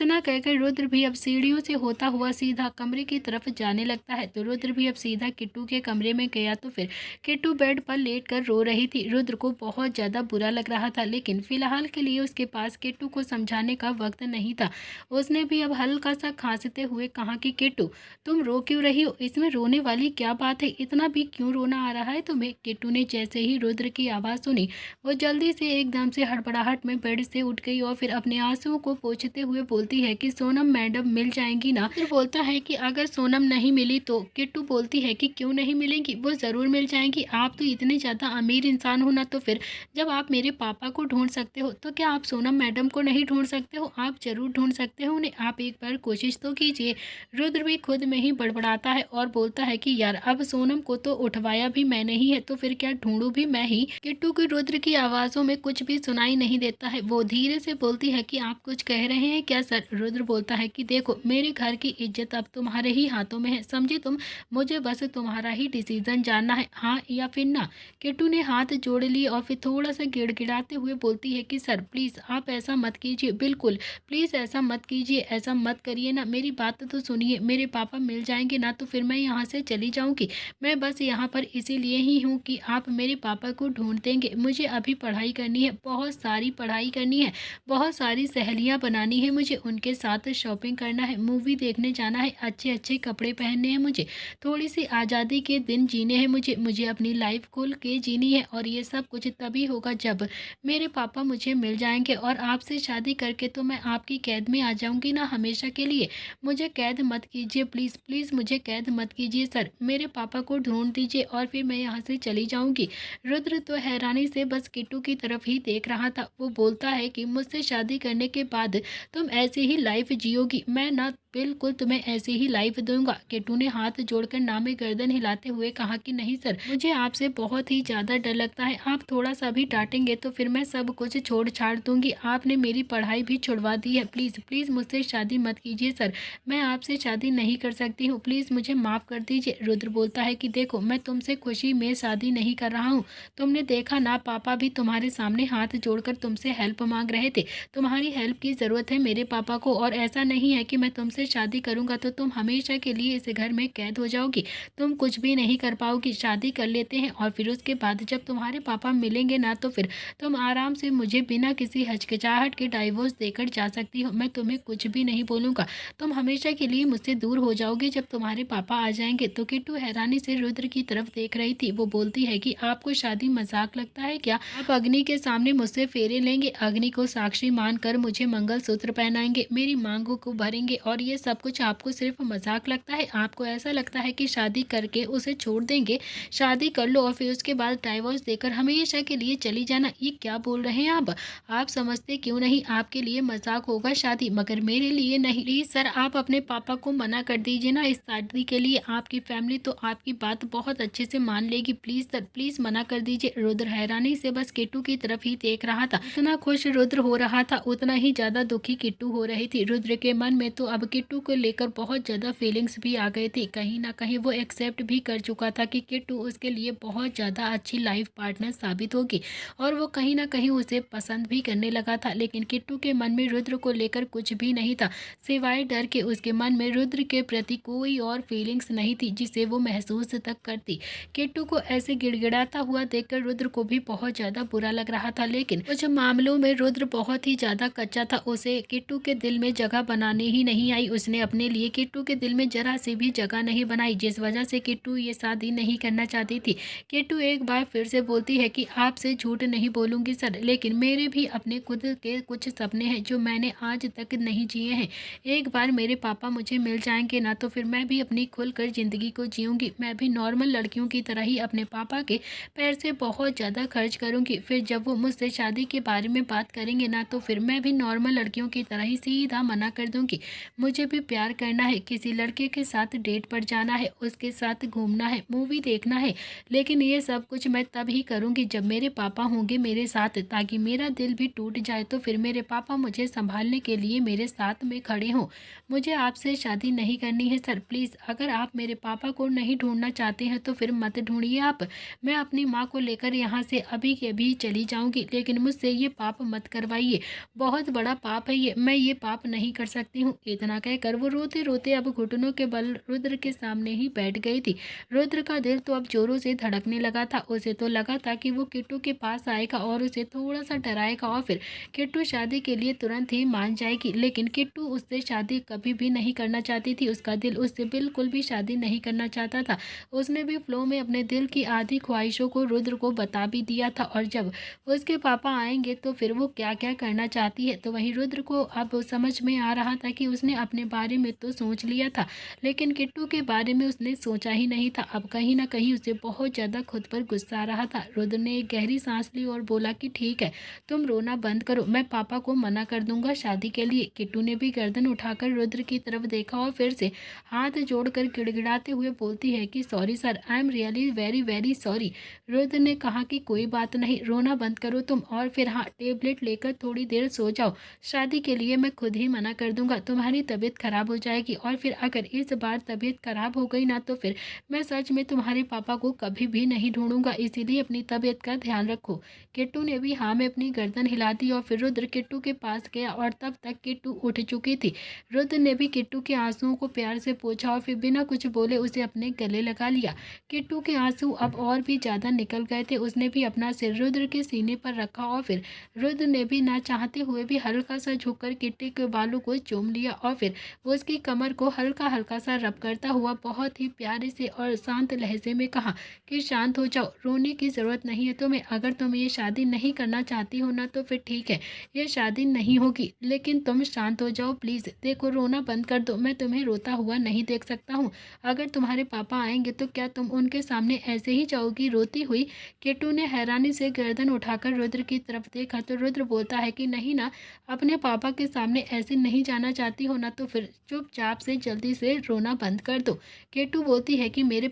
इतना कहकर रुद्र भी अब सीढ़ियों से होता हुआ सीधा कमरे की तरफ जाने लगता है। तो रुद्र भी अब सीधा किट्टू के कमरे में गया तो फिर किट्टू बेड पर लेटकर रो रही थी। रुद्र को बहुत ज़्यादा बुरा लग रहा था, लेकिन फिलहाल के लिए उसके पास किट्टू को समझाने का वक्त नहीं था। उसने भी अब हल्का सा खांसते हुए कहा कि किट्टू, तुम रो क्यों रही हो? इसमें रोने वाली क्या बात है? इतना भी क्यों रोना आ रहा है तुम्हें? किट्टू ने जैसे ही रुद्र की आवाज़ सुनी, वो जल्दी से एकदम से हड़बड़ाहट में बेड से उठ गई और फिर अपने आंसुओं को पोंछते हुए बोलती है कि सोनम मैडम मिल जाएंगी ना? फिर बोलता है कि अगर सोनम नहीं मिली तो? किट्टू बोलती है कि क्यों नहीं मिलेंगी, वो ज़रूर मिल जाएंगी। आप तो इतने ज़्यादा अमीर इंसान हो ना, तो फिर जब आप मेरे पापा को ढूंढ सकते हो तो क्या आप सोनम मैडम को नहीं ढूंढ सकते हो? आप ज़रूर ढूंढ सकते हो उन्हें, आप एक बार कोशिश तो कीजिए। रुद्र भी खुद में ही बड़बड़ाता है और बोलता है कि यार, अब सोनम को तो उठवाया भी मैंने ही है, तो फिर क्या ढूंढूं भी मैं ही? किट्टू की रुद्र की आवाज़ों में कुछ भी सुनाई नहीं देता है। वो धीरे से बोलती है कि आप कुछ कह रहे हैं क्या सर? रुद्र बोलता है कि देखो, मेरे घर की इज्जत अब तुम्हारे ही हाथों में है, समझी तुम? मुझे बस तुम्हारा ही डिसीजन जानना है, हाँ या फिर ना। किट्टू ने हाथ जोड़ लिए और फिर थोड़ा सा गिड़गिड़ाते हुए बोलती है कि सर प्लीज़ आप ऐसा मत कीजिए, बिल्कुल प्लीज़ ऐसा मत कीजिए, ऐसा मत करिए ना, मेरी बात तो सुनिए। मेरे पापा मिल जाएंगे ना तो फिर मैं यहाँ से चली जाऊँगी। मैं बस यहाँ पर इसीलिए ही हूँ कि आप मेरे पापा को ढूंढ देंगे। मुझे अभी पढ़ाई करनी है, बहुत सारी पढ़ाई करनी है, बहुत सारी सहेलियाँ बनानी है मुझे, उनके साथ शॉपिंग करना है, मूवी देखने जाना है, अच्छे अच्छे कपड़े पहनने हैं मुझे, थोड़ी सी आज़ादी के दिन जीने हैं मुझे अपनी लाइफ खुल के जीनी है। और ये सब कुछ तभी होगा जब मेरे पापा मुझे मिल जाएंगे, और आपसे शादी करके तो मैं आपकी कैद में आ जाऊंगी ना हमेशा के लिए। मुझे कैद मत कीजिए, प्लीज़ प्लीज़ मुझे कैद मत कीजिए सर, मेरे पापा को ढूंढ दीजिए और फिर मैं यहाँ से चली जाऊँगी। रुद्र तो हैरानी से बस किट्टू की तरफ ही देख रहा था। वो बोलता है कि मुझसे शादी करने के बाद तुम ऐसे ही लाइफ जियोगी, मैं ना बिल्कुल तुम्हें ऐसी ही लाइफ दूंगा। किट्टू ने हाथ जोड़कर ना में गर्दन हिलाते हुए कहा कि नहीं सर, मुझे आपसे बहुत ही ज़्यादा डर लगता है, आप थोड़ा सा भी डांटेंगे तो फिर मैं सब कुछ छोड़ छाड़ दूंगी। आपने मेरी पढ़ाई भी छुड़वा दी है, प्लीज़ प्लीज़ मुझसे शादी मत कीजिए सर, मैं आपसे शादी नहीं कर सकती हूँ, प्लीज़ मुझे माफ़ कर दीजिए। रुद्र बोलता है कि देखो, मैं तुमसे खुशी में शादी नहीं कर रहा हूँ, तुमने देखा ना, पापा भी तुम्हारे सामने हाथ जोड़कर तुमसे हेल्प मांग रहे थे, तुम्हारी हेल्प की ज़रूरत है मेरे पापा को, और ऐसा नहीं है कि मैं तुमसे शादी करूंगा तो तुम हमेशा के लिए इस घर में कैद हो जाओगी, तुम कुछ भी नहीं कर पाओगी। शादी कर लेते हैं और फिर उसके बाद जब तुम्हारे पापा मिलेंगे ना तो फिर तुम आराम से मुझे बिना किसी हिचकिचाहट के डाइवोर्स देकर जा सकती हो, मैं तुम्हें कुछ भी नहीं बोलूँगा, तुम हमेशा के लिए मुझसे दूर हो जाओगे जब तुम्हारे पापा आ जाएंगे। तो किट्टू हैरानी से रुद्र की तरफ देख रही थी। वो बोलती है कि आपको शादी मजाक लगता है क्या? आप अग्नि के सामने मुझसे फेरे लेंगे, अग्नि को साक्षी मानकर मुझे मंगलसूत्र पहनाएंगे, मेरी मांगों को भरेंगे, और ये सब कुछ आपको सिर्फ मजाक लगता है? आपको ऐसा लगता है कि शादी करके उसे छोड़ देंगे? शादी कर लो और फिर उसके बाद डाइवोर्स देकर हमेशा के लिए चली जाना, ये क्या बोल रहे हैं आप समझते क्यों नहीं? आपके लिए मजाक होगा शादी, मगर मेरे लिए नहीं। प्लीज सर, आप अपने पापा को मना कर दीजिए ना इस शादी के लिए, आपकी फैमिली तो आपकी बात बहुत अच्छे से मान लेगी, प्लीज सर प्लीज मना कर दीजिए। रुद्र हैरानी से बस किट्टू की तरफ ही देख रहा था। इतना खुश रुद्र हो रहा था, उतना ही ज्यादा दुखी किट्टू हो रही थी। रुद्र के मन में तो अब किट्टू को लेकर बहुत ज़्यादा फीलिंग्स भी आ गई थी। कहीं ना कहीं वो एक्सेप्ट भी कर चुका था कि किट्टू उसके लिए बहुत ज़्यादा अच्छी लाइफ पार्टनर साबित होगी, और वो कहीं ना कहीं उसे पसंद भी करने लगा था। लेकिन किट्टू के मन में रुद्र को लेकर कुछ भी नहीं था, सिवाय डर के। उसके मन में रुद्र के प्रति कोई और फीलिंग्स नहीं थी जिसे वो महसूस तक करती। किट्टू को ऐसे गिड़गिड़ाता हुआ देखकर रुद्र को भी बहुत ज़्यादा बुरा लग रहा था, लेकिन कुछ मामलों में रुद्र बहुत ही ज़्यादा कच्चा था। उसे किट्टू के दिल में जगह बनाने ही नहीं आई। उसने अपने लिए किट्टू के दिल में जरा सी भी जगह नहीं बनाई, जिस वजह से किट्टू ये शादी नहीं करना चाहती थी। किट्टू एक बार फिर से बोलती है कि आपसे झूठ नहीं बोलूँगी सर, लेकिन मेरे भी अपने खुद के कुछ सपने हैं जो मैंने आज तक नहीं जिए हैं। एक बार मेरे पापा मुझे मिल जाएंगे ना तो फिर मैं भी अपनी खुलकर ज़िंदगी को जीऊँगी। मैं भी नॉर्मल लड़कियों की तरह ही अपने पापा के पैर से बहुत ज़्यादा खर्च करूँगी। फिर जब वो मुझसे शादी के बारे में बात करेंगे ना तो फिर मैं भी नॉर्मल लड़कियों की तरह ही सीधा मना कर दूँगी। मुझे मुझे भी प्यार करना है, किसी लड़के के साथ डेट पर जाना है, उसके साथ घूमना है, मूवी देखना है, लेकिन ये सब कुछ मैं तब ही करूँगी जब मेरे पापा होंगे मेरे साथ, ताकि मेरा दिल भी टूट जाए तो फिर मेरे पापा मुझे संभालने के लिए मेरे साथ में खड़े हों। मुझे आपसे शादी नहीं करनी है सर, प्लीज़ अगर आप मेरे पापा को नहीं ढूंढना चाहते हैं तो फिर मत ढूंढिए आप। मैं अपनी माँ को लेकर यहाँ से अभी के अभी चली जाऊँगी, लेकिन मुझसे ये पाप मत करवाइए, बहुत बड़ा पाप है ये, मैं ये पाप नहीं कर सकती हूँ। इतना कहकर वो रोते रोते अब घुटनों के बल रुद्र के सामने ही बैठ गई थी। रुद्र का दिल तो अब जोरों से धड़कने लगा था। उसे तो लगा था कि वो किट्टू के पास आएगा और उसे थोड़ा सा डराएगा और फिर किट्टू शादी के लिए तुरंत ही मान जाएगी, लेकिन किट्टू उससे शादी कभी भी नहीं करना चाहती थी। उसका दिल उससे बिल्कुल भी शादी नहीं करना चाहता था। उसने भी फ्लो में अपने दिल की आधी ख्वाहिशों को रुद्र को बता भी दिया था, और जब उसके पापा आएंगे तो फिर वो क्या क्या करना चाहती है। तो वहीं रुद्र को अब समझ में आ रहा था कि उसने अपने बारे में तो सोच लिया था, लेकिन किट्टू के बारे में उसने सोचा ही नहीं था। अब कहीं ना कहीं उसे बहुत ज़्यादा खुद पर गुस्सा आ रहा था। रुद्र ने एक गहरी सांस ली और बोला कि ठीक है, तुम रोना बंद करो, मैं पापा को मना कर दूंगा शादी के लिए। किट्टू ने भी गर्दन उठाकर रुद्र की तरफ देखा और फिर से हाथ जोड़कर गिड़गिड़ाते हुए बोलती है कि sorry sir, I am really very very sorry. Rudra ने कहा कि कोई बात नहीं, रोना बंद करो तुम, और फिर हाँ, टेबलेट लेकर थोड़ी देर सो जाओ, शादी के लिए मैं खुद ही मना कर दूंगा, तुम्हारी तबीयत खराब हो जाएगी, और फिर अगर इस बार तबीयत खराब हो गई ना तो फिर मैं सच में तुम्हारे पापा को कभी भी नहीं ढूंढूंगा, इसीलिए अपनी तबीयत का ध्यान रखो। किट्टू ने भी हाँ में अपनी गर्दन हिला दी और फिर रुद्र किट्टू के पास गया, और तब तक किट्टू उठ चुकी थी। रुद्र ने भी किट्टू के आंसुओं को प्यार से पोंछा और फिर बिना कुछ बोले उसे अपने गले लगा लिया। किट्टू के आंसू अब और भी ज़्यादा निकल गए थे। उसने भी अपना सिर रुद्र के सीने पर रखा और फिर रुद्र ने भी ना चाहते हुए भी हल्का सा झुककर किट्टी के बालों को चूम लिया और फिर उसकी कमर को हल्का हल्का सा रब करता हुआ बहुत ही प्यारे से और शांत लहजे में कहा कि शांत हो जाओ, रोने की ज़रूरत नहीं है तुम्हें, अगर तुम ये शादी नहीं करना चाहती हो ना तो फिर ठीक है, ये शादी नहीं होगी, लेकिन तुम शांत हो जाओ प्लीज़। देखो, रोना बंद कर दो, मैं तुम्हें रोता हुआ नहीं देख सकता हूँ। अगर तुम्हारे पापा आएंगे तो क्या तुम उनके सामने ऐसे ही जाओगी रोती हुई? किट्टू ने हैरानी से गर्दन उठाकर रुद्र की तरफ देखा तो रुद्र बोलता है कि नहीं ना, अपने पापा के सामने ऐसे नहीं जाना चाहती हो ना तो फिर चुपचाप से जल्दी से रोना बंद कर दो। किट्टू बोलती है कि मेरे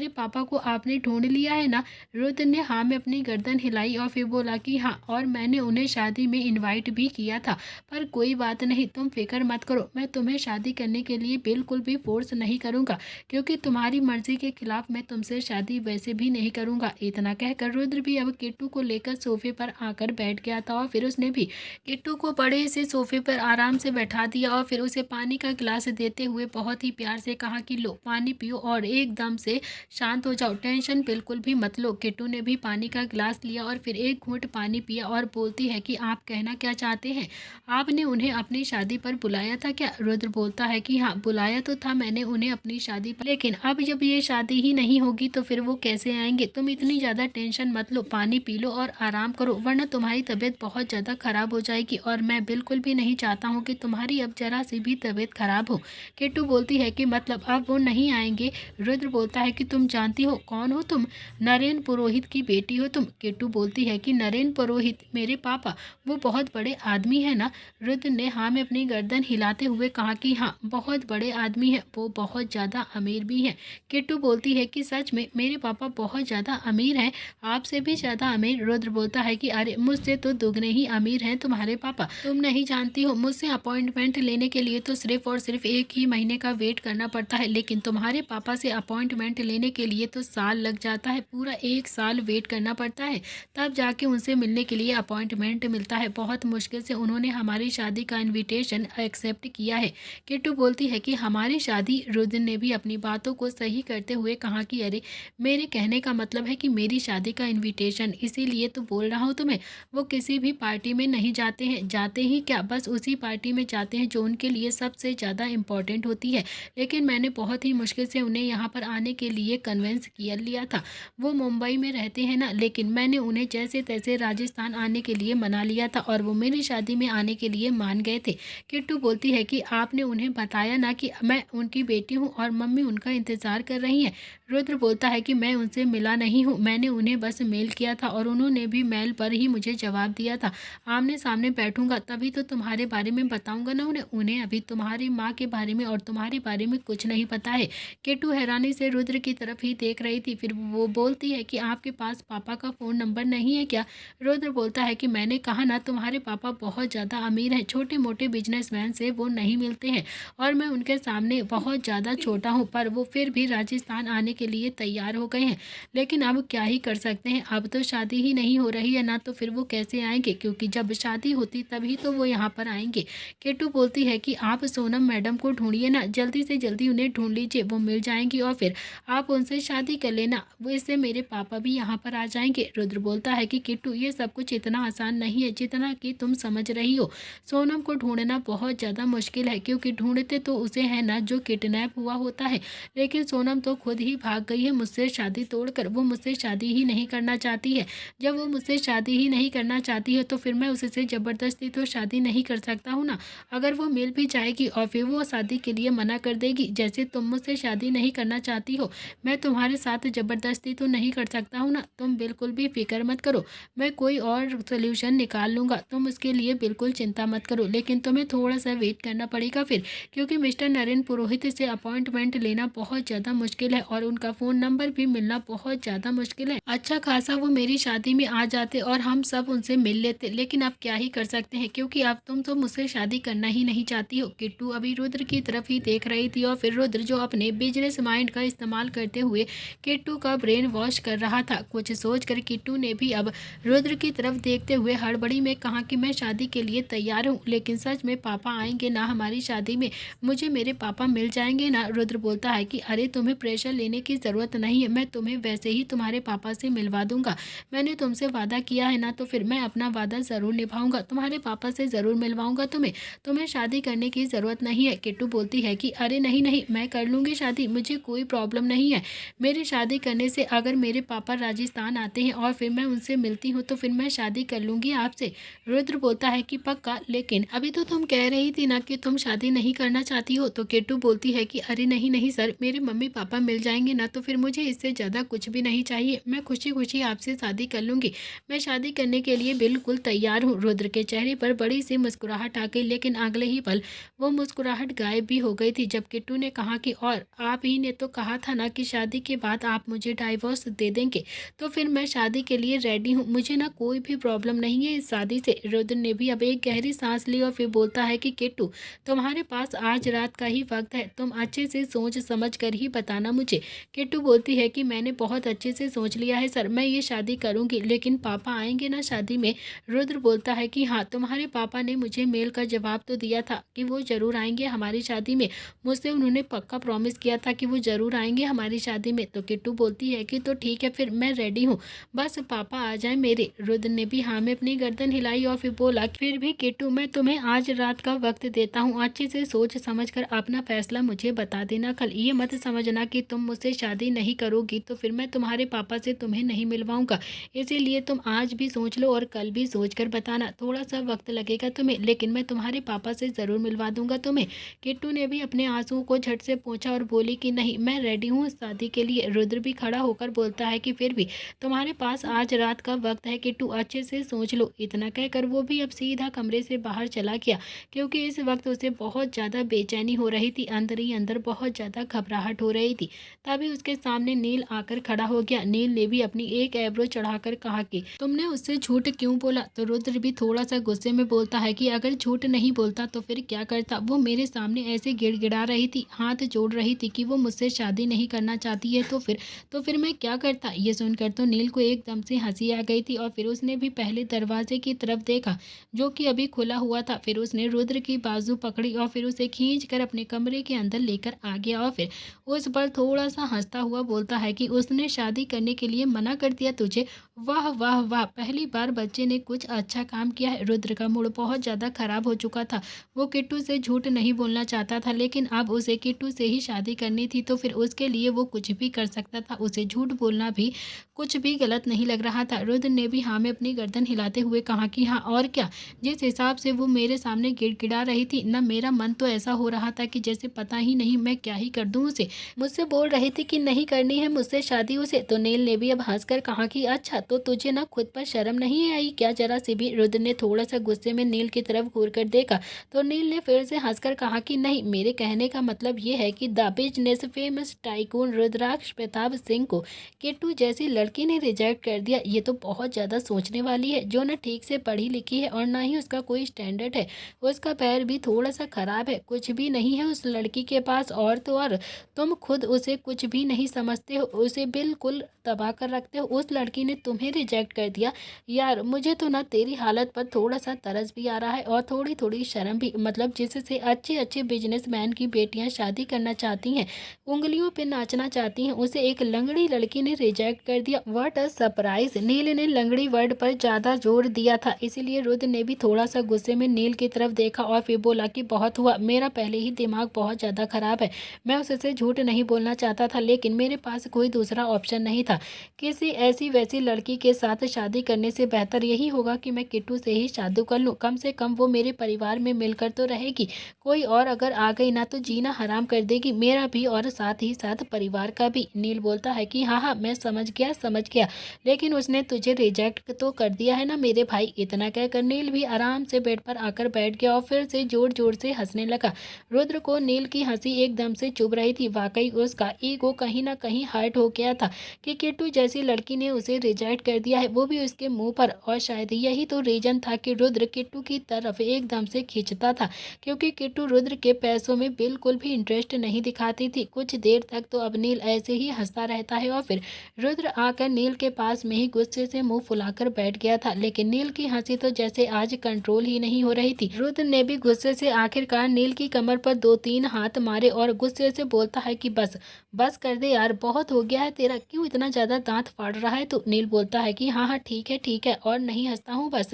पापा को आपने ढूंढ लिया है ना? रुद्र ने हाँ में अपनी गर्दन हिलाई और फिर बोला कि हाँ, और मैंने उन्हें शादी में इनवाइट भी किया था, पर कोई बात नहीं, तुम फिक्र मत करो, मैं तुम्हें शादी करने के लिए बिल्कुल भी फोर्स नहीं करूँगा, क्योंकि तुम्हारी मर्जी के खिलाफ मैं तुमसे शादी वैसे भी नहीं करूँगा। इतना कहकर रुद्र भी अब किट्टू को लेकर सोफे पर आकर बैठ गया था और फिर उसने भी किट्टू को बड़े से सोफे पर आराम से बैठा दिया और फिर उसे पानी का गिलास देते हुए बहुत ही प्यार से कहा कि लो पानी पियो और एकदम से शांत हो जाओ, टेंशन बिल्कुल भी मत लो। किट्टू ने भी पानी का गिलास लिया और फिर एक घूंट पानी पिया और बोलती है कि आप कहना क्या चाहते हैं, आपने उन्हें अपनी शादी पर बुलाया था क्या? रुद्र बोलता है कि हाँ, बुलाया तो था मैंने उन्हें अपनी शादी पर, लेकिन अब जब ये शादी ही नहीं होगी तो फिर वो कैसे आएंगे? तुम इतनी ज़्यादा टेंशन मत लो, पानी पी लो और आराम करो, वरना तुम्हारी तबीयत बहुत ज़्यादा खराब हो जाएगी और मैं बिल्कुल भी नहीं चाहता हूँ कि तुम्हारी अब जरा सी भी तबीयत खराब हो। किट्टू बोलती है कि मतलब अब वो नहीं आएंगे? रुद्र बोलता है कि तुम जानती हो कौन हो तुम? नरेन पुरोहित की बेटी हो तुम। किट्टू बोलती है कि नरेन पुरोहित मेरे पापा, वो बहुत बड़े आदमी है ना? रुद्र ने हाँ में अपनी गर्दन हिलाते हुए कहा कि हाँ, बहुत बड़े आदमी है, वो बहुत ज़्यादा अमीर भी हैं। किट्टू बोलती है कि सच में मेरे पापा बहुत ज़्यादा अमीर हैं, आपसे भी ज़्यादा अमीर? रुद्र बोलता है कि अरे, मुझसे तो दुगने ही अमीर हैं तुम्हारे पापा, तुम नहीं जानती हो, मुझसे अपॉइंटमेंट लेने के लिए तो सिर्फ और सिर्फ 1 ही महीने का वेट करना पड़ता है, लेकिन तुम्हारे पापा से अपॉइंटमेंट लेने के लिए तो साल लग जाता है, पूरा 1 साल वेट करना पड़ता है, तब जाके उनसे मिलने के लिए अपॉइंटमेंट मिलता है। बहुत मुश्किल से उन्होंने हमारी शादी का इन्विटेशन एक्सेप्ट किया है। किट्टू बोलती है कि हमारी शादी? रुद्र ने भी अपनी बातों को सही करते हुए कहा कि अरे, मेरे कहने का मतलब है कि मेरी शादी का इन्विटेशन, इसीलिए तो बोल रहा हूँ तुम्हें। वो किसी भी पार्टी में नहीं जाते हैं, जाते ही क्या, बस उसी पार्टी में जाते हैं जो उनके लिए सबसे ज़्यादा इम्पॉर्टेंट होती है, लेकिन मैंने बहुत ही मुश्किल से उन्हें यहाँ पर आने के लिए कन्विंस किया लिया था। वो मुंबई में रहते हैं ना, लेकिन मैंने उन्हें जैसे तैसे राजस्थान आने के लिए मना लिया था और वो मेरी शादी में आने के लिए मान गए थे। किट्टू बोलती है कि आपने उन्हें बताया ना कि मैं उनकी बेटी हूँ और मम्मी उनका इंतज़ार कर रही हैं? रुद्र बोलता है कि मैं उनसे मिला नहीं हूँ, मैंने उन्हें बस मेल किया था और उन्होंने भी मेल पर ही मुझे जवाब दिया था। आमने सामने बैठूंगा तभी तो तुम्हारे बारे में बताऊंगा ना उन्हें। उन्हें अभी तुम्हारी माँ के बारे में और तुम्हारे बारे में कुछ नहीं पता है। केटू हैरानी से रुद्र की तरफ ही देख रही थी। फिर वो बोलती है कि आपके पास पापा का फ़ोन नंबर नहीं है क्या? रुद्र बोलता है कि मैंने कहा ना, तुम्हारे पापा बहुत ज़्यादा अमीर हैं, छोटे मोटे बिजनेसमैन से वो नहीं मिलते हैं और मैं उनके सामने बहुत ज़्यादा छोटा हूँ, पर वो फिर भी राजस्थान आने के लिए तैयार हो गए हैं। लेकिन अब क्या ही कर सकते हैं, अब तो शादी ही नहीं हो रही है ना, तो फिर वो कैसे आएंगे, क्योंकि जब शादी होती तभी तो वो यहाँ पर आएंगे। केटू बोलती है कि आप सोनम मैडम को ढूंढिए ना, जल्दी से जल्दी उन्हें ढूंढ लीजिए, वो मिल जाएंगी और फिर आप उनसे शादी कर लेना, वो इससे मेरे पापा भी यहाँ पर आ जाएंगे। रुद्र बोलता है कि किट्टू, ये सब कुछ इतना आसान नहीं है जितना कि तुम समझ रही हो। सोनम को ढूंढना बहुत ज़्यादा मुश्किल है, क्योंकि ढूंढते तो उसे है ना जो किडनैप हुआ होता है, लेकिन सोनम तो खुद ही भाग गई है मुझसे शादी तोड़कर। वो मुझसे शादी ही नहीं करना चाहती है। जब वो मुझसे शादी ही नहीं करना चाहती है तो फिर मैं उससे ज़बरदस्ती तो शादी नहीं कर सकता हूँ ना। अगर वो मिल भी जाएगी और फिर वो शादी के लिए मना कर देगी, जैसे तुम मुझसे शादी नहीं करना चाहती हो, मैं तुम्हारे साथ ज़बरदस्ती तो नहीं कर सकता हूँ ना। तुम बिल्कुल भी फिक्र मत करो, मैं कोई और सोल्यूशन निकाल लूँगा, तुम उसके लिए बिल्कुल चिंता मत करो। लेकिन तुम्हें थोड़ा सा वेट करना पड़ेगा फिर, क्योंकि मिस्टर नरेंद्र पुरोहित से अपॉइंटमेंट लेना बहुत ज़्यादा मुश्किल है और उनका फ़ोन नंबर भी मिलना बहुत ज़्यादा मुश्किल है। अच्छा खासा वो मेरी शादी में आ जाते और हम सब उनसे मिल लेते, लेकिन अब क्या ही कर सकते हैं, क्योंकि अब तुम तो मुझसे शादी करना ही नहीं चाहती हो। किट्टू अभी रुद्र की तरफ ही देख रही थी और फिर रुद्र जो अपने बिजनेस माइंड का इस्तेमाल करते हुए किट्टू का ब्रेन वॉश कर रहा था। कुछ सोचकर किट्टू ने भी अब रुद्र की तरफ देखते हुए हड़बड़ी में कहा कि मैं शादी के लिए तैयार हूँ, लेकिन सच में पापा आएंगे ना हमारी शादी में? मुझे मेरे पापा मिल जाएंगे ना? रुद्र बोलता है कि अरे तुम्हें प्रेशर लेने की ज़रूरत नहीं है, मैं तुम्हें वैसे ही तुम्हारे पापा से मिलवा दूंगा। मैंने तुमसे वादा किया है ना, तो फिर मैं अपना वादा ज़रूर निभाऊंगा, तुम्हारे पापा से ज़रूर मिलवाऊंगा तुम्हें शादी करने की ज़रूरत नहीं है। किट्टू बोलती है कि अरे नहीं नहीं, मैं कर लूँगी शादी, मुझे कोई प्रॉब्लम नहीं है। मेरी शादी करने से अगर मेरे पापा राजस्थान आते हैं और फिर मैं उनसे मिलती हूँ तो फिर मैं शादी कर लूँगी आपसे। रुद्र बोलता है कि पक्का, लेकिन अभी तो तुम कह रही थी ना कि तुम शादी नहीं करना चाहती हो। तो किट्टू बोलती है कि अरे नहीं नहीं सर, मेरे मम्मी पापा मिल जाएंगे ना, तो फिर मुझे इससे ज़्यादा कुछ भी नहीं चाहिए, मैं खुशी खुशी आपसे शादी कर लूँगी, मैं शादी करने के लिए बिल्कुल तैयार हूँ। रुद्र के चेहरे पर बड़ी सी मुस्कुराहट आ गई, लेकिन अगले ही पल वो मुस्कुराहट गायब भी हो गई थी जब किट्टू ने कहा कि और आप ही ने तो कहा था ना कि शादी के बाद आप मुझे डाइवोर्स दे देंगे, तो फिर मैं शादी के लिए रेडी हूँ, मुझे ना कोई भी प्रॉब्लम नहीं है इस शादी से। रुद्र ने भी अब एक गहरी सांस ली और फिर बोलता है कि किट्टू, तुम्हारे पास आज रात का ही वक्त है, तुम अच्छे से सोच समझ कर ही बताना मुझे। किट्टू बोलती है कि मैंने बहुत अच्छे से सोच लिया है सर, मैं ये शादी करूँगी, लेकिन पापा आएंगे ना शादी में? रुद्र बोलता है कि हाँ, तुम्हारे पापा ने मुझे मेल का जवाब तो दिया था कि वो ज़रूर आएंगे हमारी शादी में, मुझसे उन्होंने पक्का प्रॉमिस किया था कि वो ज़रूर आएंगे हमारी शादी में। तो किट्टू बोलती है कि तो ठीक है, फिर मैं रेडी हूँ, बस पापा आ जाए मेरे। रुद्र ने भी हाँ में अपनी गर्दन हिलाई और फिर बोला, फिर भी किट्टू, मैं तुम्हें आज रात का वक्त देता हूँ, अच्छे से सोच समझ कर अपना फैसला मुझे बता देना कल। ये मत समझना कि तुम मुझसे शादी नहीं करोगी तो फिर मैं तुम्हारे पापा से तुम्हें नहीं मिलवाऊंगा, इसीलिए तुम आज भी सोच लो और कल भी सोच कर बताना, थोड़ा सा वक्त लगेगा तुम्हें, लेकिन मैं तुम्हारे पापा से ज़रूर मिलवा दूंगा तुम्हें। किट्टू ने भी अपने आंसुओं को झट से पोंछा और बोली कि नहीं, मैं रेडी हूँ शादी के लिए। रुद्र भी खड़ा होकर बोलता है कि फिर भी तुम्हारे पास आज रात का वक्त है किट्टू, अच्छे से सोच लो। इतना कहकर वो भी अब सीधा कमरे से बाहर चला गया, क्योंकि इस वक्त उसे बहुत ज़्यादा बेचैनी हो रही थी, अंदर ही अंदर बहुत ज़्यादा घबराहट हो रही थी। तभी उसके सामने नील आकर खड़ा हो गया। नील ने भी अपनी एक एब्रो चढ़ाकर कहा कि तुमने उससे झूठ क्यों बोला? तो रुद्र भी थोड़ा सा गुस्से में बोलता है कि अगर झूठ नहीं बोलता तो फिर क्या करता? वो मेरे सामने ऐसे गिड़गिड़ा रही थी, हाथ जोड़ रही थी कि वो मुझसे शादी नहीं करना चाहती है, तो फिर मैं क्या करता? ये सुनकर तो नील को एकदम से हंसी आ गई थी और फिर उसने भी पहले दरवाजे की तरफ देखा जो कि अभी खुला हुआ था। फिर उसने रुद्र की बाजू पकड़ी और फिर उसे खींच कर अपने कमरे के अंदर लेकर आ गया और फिर उस पर थोड़ा सा हंसता हुआ बोलता है कि उसने शादी करने के लिए मना कर दिया तुझे? वाह वाह वाह, पहली बार बच्चे ने कुछ अच्छा काम किया है। रुद्र का मूड बहुत ज़्यादा खराब हो चुका था। वो किट्टू से झूठ नहीं बोलना चाहता था, लेकिन अब उसे किट्टू से ही शादी करनी थी, तो फिर उसके लिए वो कुछ भी कर सकता था। उसे झूठ बोलना भी कुछ भी गलत नहीं लग रहा था। रुद्र ने भी हाँ में अपनी गर्दन हिलाते हुए कहा कि हाँ और क्या, जिस हिसाब से वो मेरे सामने गिड़गिड़ा रही थी ना, मेरा मन तो ऐसा हो रहा था कि जैसे पता ही नहीं मैं क्या ही कर दूँ उसे। मुझसे बोल रही थी कि नहीं करनी है मुझसे शादी उसे। तो नील ने भी अब हंसकर कहा कि अच्छा, तो तुझे ना खुद पर शर्म नहीं आई क्या जरा सी भी? रुद्र ने थोड़ा सा गुस्से में नील की तरफ घूर कर देखा। तो नील ने फिर से हंसकर कहा कि नहीं, मेरे कहने का मतलब ये है कि द बिजनेस फेमस टाइकून रुद्राक्ष प्रताप सिंह को किट्टू जैसी लड़की ने रिजेक्ट कर दिया। ये तो बहुत ज़्यादा सोचने वाली है, जो ना ठीक से पढ़ी लिखी है और ना ही उसका कोई स्टैंडर्ड है। उसका पैर भी थोड़ा सा खराब है, कुछ भी नहीं है उस लड़की के पास। और तो और तुम खुद उसे कुछ भी नहीं समझते हो, उसे बिल्कुल दबा कर रखते हो। उस लड़की ने तुम्हें रिजेक्ट कर दिया। यार मुझे तो ना तेरी हालत पर थोड़ा सा तरस भी आ रहा है और थोड़ी थोड़ी शर्म भी। मतलब जिससे अच्छे अच्छे बिजनेसमैन की बेटियां शादी करना चाहती हैं, उंगलियों पे नाचना चाहती हैं, उसे एक लंगड़ी लड़की ने रिजेक्ट कर दिया। What a surprise! नील ने लंगड़ी वर्ड पर ज़्यादा जोर दिया था, इसीलिए रुद्र ने भी थोड़ा सा गुस्से में नील की तरफ देखा और फिर बोला कि बहुत हुआ, मेरा पहले ही दिमाग बहुत ज़्यादा खराब है। मैं उससे झूठ नहीं बोलना चाहता था, लेकिन मेरे पास कोई दूसरा ऑप्शन नहीं था। किसी ऐसी वैसी लड़की के साथ शादी करने से बेहतर यही होगा कि मैं किट्टू से ही शादी कर लूँ। कम से कम वो मेरे परिवार में मिलकर तो रहेगी, कोई और अगर आ गई ना तो जीना हराम कर देगी, मेरा भी और साथ ही साथ परिवार का भी। नील बोलता है कि हाँ हाँ, मैं समझ गया, लेकिन उसने तुझे रिजेक्ट तो कर दिया है ना मेरे भाई। इतना कहकर नील भी आराम से बेड पर आकर बैठ गया और फिर से जोर जोर से हंसने लगा। रुद्र को नील की हंसी एकदम से चुभ रही थी। वाकई उसका ईगो कहीं ना कहीं हर्ट हो गया था कि किट्टू जैसी लड़की ने उसे रिजेक्ट कर दिया है, वो भी उसके मुंह पर। और शायद यही तो रीजन था कि रुद्र किट्टू की तरफ एकदम से खींचता था, क्योंकि किट्टू रुद्र के पैसों में बिल्कुल भी इंटरेस्ट नहीं दिखाती थी। कुछ देर तक तो अब नील ऐसे ही हंसता रहता है और फिर रुद्र आकर नील के पास में ही गुस्से से मुंह फुलाकर बैठ गया था, लेकिन नील की हंसी तो जैसे आज कंट्रोल ही नहीं हो रही थी। रुद्र ने भी गुस्से से आखिरकार नील की कमर पर 2-3 हाथ मारे और गुस्से से बोलता है कि बस बस कर दे यार, बहुत हो गया है तेरा, क्यों इतना ज्यादा दांत फाड़ रहा है तू? नील बोलता है कि हाँ हाँ ठीक है और नहीं हंसता हूँ बस,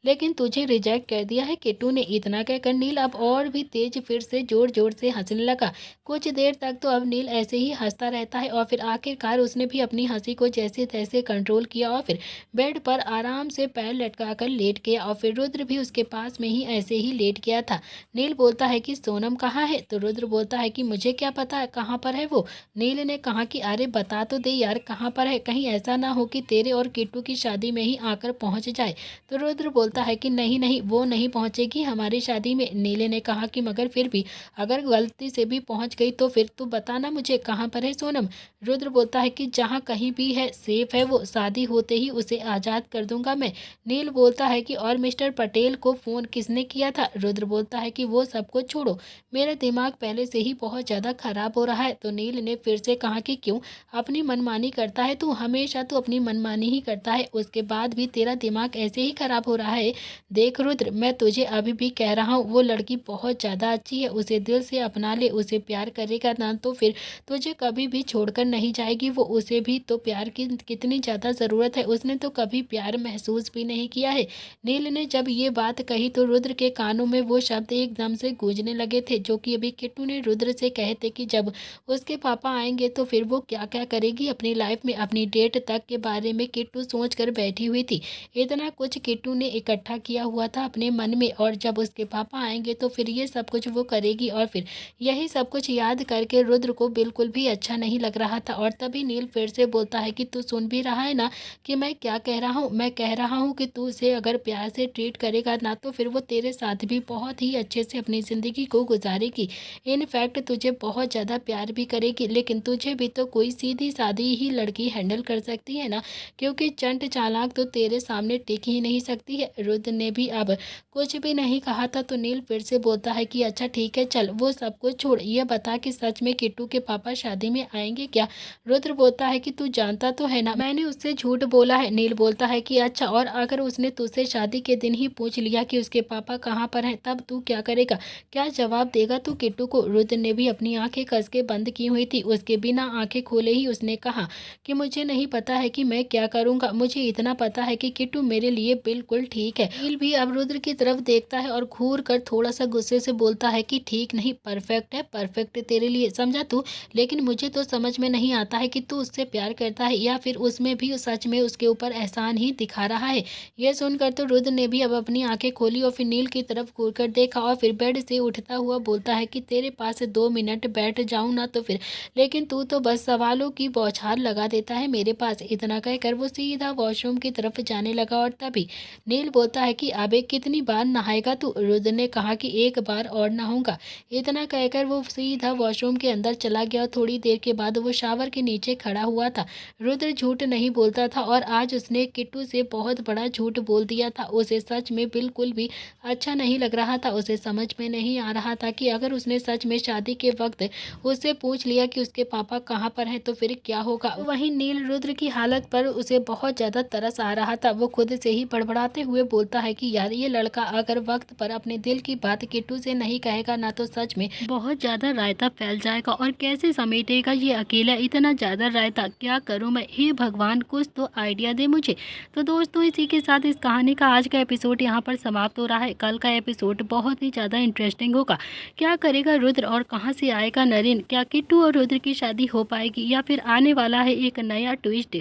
लेकिन तुझे रिजेक्ट कर दिया है किट्टू ने। इतना कहकर नील अब और भी तेज फिर से जोर जोर से हंसने लगा। कुछ देर तक तो अब नील ऐसे ही हंसता रहता है और फिर आखिरकार उसने भी अपनी हंसी को जैसे तैसे कंट्रोल किया और फिर बेड पर आराम से पैर लटकाकर लेट गया और फिर रुद्र भी उसके पास में ही ऐसे ही लेट गया था। नील बोलता है कि सोनम कहाँ है? तो रुद्र बोलता है कि मुझे क्या पता कहाँ पर है वो। नील ने कहा कि अरे बता तो दे यार कहाँ पर है, कहीं ऐसा ना हो कि तेरे और किट्टू की शादी में ही आकर पहुँच जाए। तो रुद्र बोलता है कि नहीं नहीं, वो नहीं पहुँचेगी हमारी शादी में। नील ने कहा कि मगर फिर भी अगर गलती से भी पहुँच गई तो फिर तू बताना मुझे कहाँ पर है सोनम। रुद्र बोलता है कि जहाँ कहीं भी है सेफ है वो, शादी होते ही उसे आज़ाद कर दूंगा मैं। नील बोलता है कि और मिस्टर पटेल को फ़ोन किसने किया था? रुद्र बोलता है कि वो सबको छोड़ो, मेरा दिमाग पहले से ही बहुत ज़्यादा खराब हो रहा है। तो नील ने फिर से कहा कि क्यों अपनी मनमानी करता है तू? हमेशा तो अपनी मनमानी ही करता है, उसके बाद भी तेरा दिमाग ऐसे ही खराब हो रहा है। देख रुद्र, मैं तुझे अभी भी कह रहा हूँ, वो लड़की बहुत ज़्यादा अच्छी है, उसे दिल से अपना ले, उसे प्यार करेगा ना तो फिर तुझे कभी भी छोड़कर नहीं जाएगी वो। उसे भी तो प्यार की कितनी ज़्यादा ज़रूरत है, उसने तो कभी प्यार महसूस भी नहीं किया है। नील ने जब ये बात कही तो रुद्र के कानों में वो शब्द एकदम से गूंजने लगे थे जो कि अभी किट्टू ने रुद्र से कहे थे कि जब उसके पापा आएंगे तो फिर वो क्या क्या करेगी अपनी लाइफ में। अपनी डेट तक के बारे में किट्टू सोच कर बैठी हुई थी। इतना कुछ किट्टू ने इकट्ठा किया हुआ था अपने मन में, और जब उसके पापा आएंगे तो फिर ये सब कुछ वो करेगी। और फिर यही सब कुछ याद करके रुद्र को बिल्कुल भी अच्छा नहीं लग रहा था। और तभी नील फिर से बोलता है कि तू सुन भी रहा है ना कि मैं क्या कह रहा हूँ? मैं कह रहा हूँ कि तू उसे अगर प्यार से ट्रीट करेगा ना तो फिर वो तेरे साथ भी बहुत ही अच्छे से अपनी ज़िंदगी को गुजारेगी। इनफैक्ट तुझे बहुत ज़्यादा प्यार भी करेगी। लेकिन तुझे भी तो कोई सीधी सादी ही लड़की हैंडल कर सकती है ना, क्योंकि चंट चालाक तो तेरे सामने टिक ही नहीं सकती है। रुद्र ने भी अब कुछ भी नहीं कहा था तो नील फिर से बोलता है कि अच्छा ठीक है चल, वो सब कुछ छोड़, ये बता कि सच में किट्टू के पापा शादी में आएंगे क्या? रुद्र बोलता है कि तू जानता तो है ना मैंने उससे झूठ बोला है। नील बोलता है कि अच्छा, और अगर उसने तुझसे शादी के दिन ही पूछ लिया कि उसके पापा कहाँ पर हैं, तब तू क्या करेगा? क्या जवाब देगा तू किट्टू को? रुद्र ने भी अपनी आंखें कस के बंद की हुई थी, उसके बिना आंखें खोले ही उसने कहा कि मुझे नहीं पता है कि मैं क्या करूंगा, मुझे इतना पता है कि किट्टू मेरे लिए बिल्कुल ठीक है। नील भी अब रुद्र की तरफ देखता है और घूर कर थोड़ा सा गुस्से से बोलता है कि ठीक नहीं, परफेक्ट है, परफेक्ट तेरे लिए, समझा तू? लेकिन मुझे तो समझ में नहीं आता है कि तू उससे प्यार करता है या फिर उसमें भी सच में उसके ऊपर एहसान ही दिखा रहा है। यह सुनकर तो रुद्र ने भी अब अपनी आंखें खोली और फिर नील की तरफ घूर कर देखा और फिर बेड से उठता हुआ बोलता है कि तेरे पास 2 मिनट बैठ जाऊं ना तो फिर, लेकिन लेकिन तू तो बस सवालों की बौछार लगा देता है मेरे पास। इतना कहकर वो सीधा वॉशरूम की तरफ जाने लगा और तभी नील बोलता है कि अबे कितनी बार नहाएगा तू। रुद्र ने कहा कि एक बार और नहाऊंगा। इतना कहकर वो सीधा वॉशरूम के अंदर चला गया और थोड़ी देर के बाद वो शावर के नीचे खड़ा हुआ था। रुद्र झूठ नहीं बोलता था और आज उसने किट्टू से बहुत बड़ा झूठ बोल दिया था। उसे सच में बिल्कुल भी अच्छा नहीं लग रहा था। उसे समझ में नहीं आ रहा था कि अगर उसने सच में शादी के वक्त उससे पूछ लिया कि उसके पापा कहाँ पर हैं तो फिर क्या होगा। तो वहीं नील रुद्र की हालत पर उसे बहुत ज़्यादा तरस आ रहा था। वो खुद से ही बड़बड़ाते हुए बोलता है कि यार ये लड़का अगर वक्त पर अपने दिल की बात किट्टू से नहीं कहेगा ना तो सच में बहुत ज़्यादा रायता फैल जाएगा और कैसे समेटेगा ये अकेला इतना ज़्यादा रायता। क्या करूँ मैं, हे भगवान कुछ तो आइडिया दे मुझे। तो दोस्तों इसी के साथ इस कहानी का आज का एपिसोड यहाँ पर समाप्त हो रहा है। कल का एपिसोड बहुत ही ज़्यादा इंटरेस्टिंग होगा। क्या करेगा रुद्र और कहाँ से आएगा नरेन? क्या किट्टू और रुद्र की शादी हो पाएगी या फिर आने वाला है एक नया ट्विस्ट?